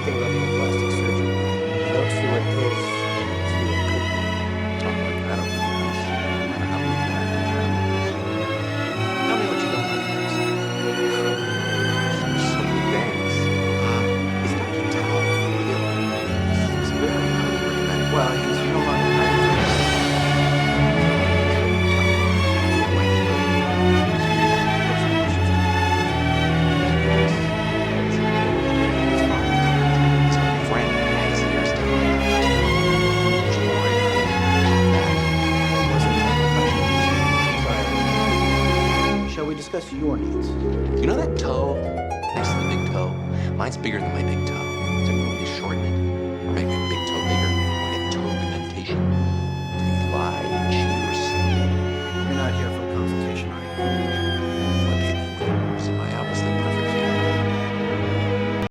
anything about being a plastic surgeon. I don't see what is, see what could be. Oh, look, I don't know else. No matter how big that Tell me what you don't like about yourself. is. So many things. It's Dr. Tao. It's very unrecommended. Well, he's no longer Shall we discuss your needs? You know that toe next to the big toe? Mine's bigger than my big toe.